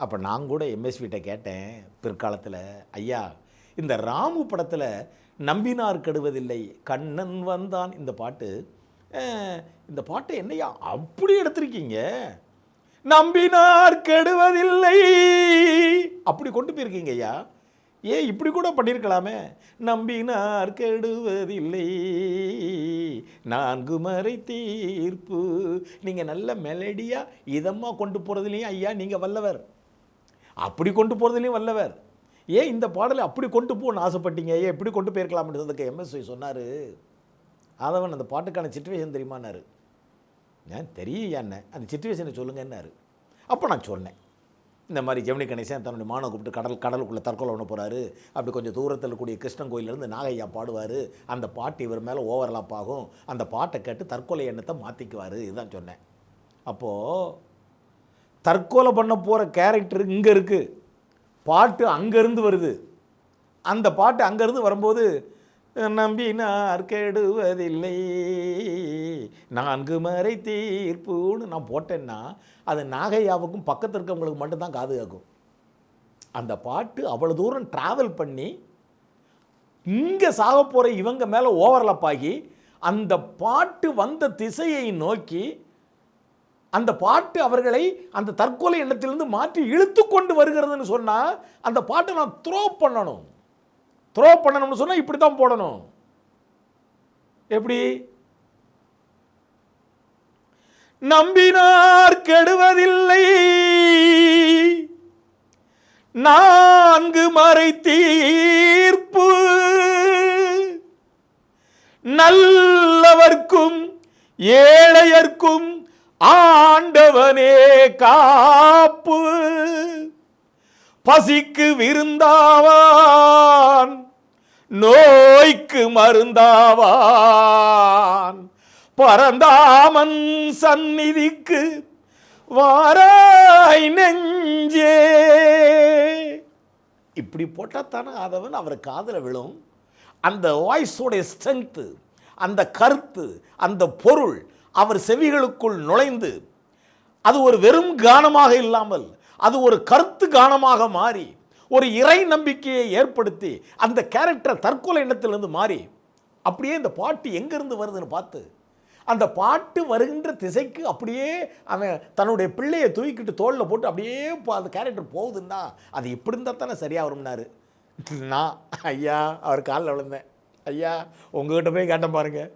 அப்போ நான் கூட எம்எஸ்விட்ட கேட்டேன் பிற்காலத்தில், ஐயா இந்த ராமு படத்தில் நம்பினார் கெடுவதில்லை கண்ணன் வந்தான் இந்த பாட்டு, இந்த பாட்டை என்னையா அப்படி எடுத்திருக்கீங்க, நம்பினார் கெடுவதில்லை அப்படி கொண்டு போயிருக்கீங்க ஐயா, ஏன் இப்படி கூட பண்ணியிருக்கலாமே, நம்பினார் கெடுவதில்லை நான்கு மறை தீர்ப்பு. நீங்கள் நல்ல மெலடியாக இதமாக கொண்டு போகிறதுலையும் ஐயா நீங்கள் வல்லவர், அப்படி கொண்டு போகிறதுலையும் வல்லவர், ஏன் இந்த பாடலை அப்படி கொண்டு போகணும்னு ஆசைப்பட்டீங்க, ஏன் எப்படி கொண்டு போயிருக்கலாம்ன்றதுக்கு எம்எஸ்வி சொன்னார், ஆதவன் அந்த பாட்டுக்கான சிச்சுவேஷன் தெரியுமான்னாரு. ஏன் தெரியும் என்ன அந்த சிச்சுவேஷனை சொல்லுங்கன்னாரு. அப்போ நான் சொன்னேன், இந்த மாதிரி ஜெமினி கணேசன் தன்னுடைய மானை கூப்பிட்டு கடலுக்குள்ளே தற்கொலை பண்ண போகிறாரு, அப்படி கொஞ்சம் தூரத்தில் இருக்கக்கூடிய கிருஷ்ணன் கோயிலேருந்து நாகையா பாடுவார், அந்த பாட்டு இவர் மேலே ஓவர்லாப் ஆகும், அந்த பாட்டை கேட்டு தற்கொலை எண்ணத்தை மாற்றிக்குவார், இதுதான் சொன்னேன். அப்போது தற்கொலை பண்ண போகிற கேரக்டர் இங்கே இருக்குது, பாட்டு அங்கேருந்து வருது, அந்த பாட்டு அங்கேருந்து வரும்போது நம்பினார் கெடுவதில்லை நான்கு மறை தீர்ப்புன்னு நான் போட்டேன்னா அது நாகையாவுக்கும் பக்கத்தில் இருக்கவங்களுக்கு மட்டும்தான் காது கேட்கும். அந்த பாட்டு அவ்வளோ தூரம் ட்ராவல் பண்ணி இங்கே சாக போகிற இவங்க மேலே ஓவர்லாப் ஆகி அந்த பாட்டு வந்த திசையை நோக்கி அந்த பாட்டு அவர்களை அந்த தற்கொலை எண்ணத்திலிருந்து மாற்றி இழுத்து கொண்டு வருகிறதுன்னு சொன்னால் அந்த பாட்டை நான் த்ரோ பண்ணணும்னு சொன்னால் இப்படி தான் போடணும். எப்படி? நம்பினார் கெடுவதில்லை நான்கு மறை தீர்ப்பு நல்லவர்க்கும் ஏழையர்க்கும் ஆண்டவனே காப்பு பசிக்கு விருந்தாவான் நோய்க்கு மருந்தாவான் பரந்தாமன் சந்நிதிக்கு வாராய் நெஞ்சே. இப்படி போட்டால் தானே ஆதவன் அவர் காதில் விழும். அந்த வாய்ஸோடைய ஸ்ட்ரென்த்து, அந்த கருத்து, அந்த பொருள் அவர் செவிகளுக்குள் நுழைந்து அது ஒரு வெறும் கானமாக இல்லாமல் அது ஒரு கருத்து கானமாக மாறி ஒரு இறை நம்பிக்கையை ஏற்படுத்தி அந்த கேரக்டர் தற்கொலை எண்ணத்திலிருந்து மாறி அப்படியே இந்த பாட்டு எங்கேருந்து வருதுன்னு பார்த்து அந்த பாட்டு வருகின்ற திசைக்கு அப்படியே அவன் தன்னுடைய பிள்ளையை தூக்கிட்டு தோளில் போட்டு அப்படியே அந்த கேரக்டர் போகுதுன்னா அது எப்படி இருந்தால் தானே சரியாக வரும்னாரு. நான் ஐயா அவர் காலில் விழுந்தேன், ஐயா உங்ககிட்ட போய் கேட்டேன் பாருங்கள்,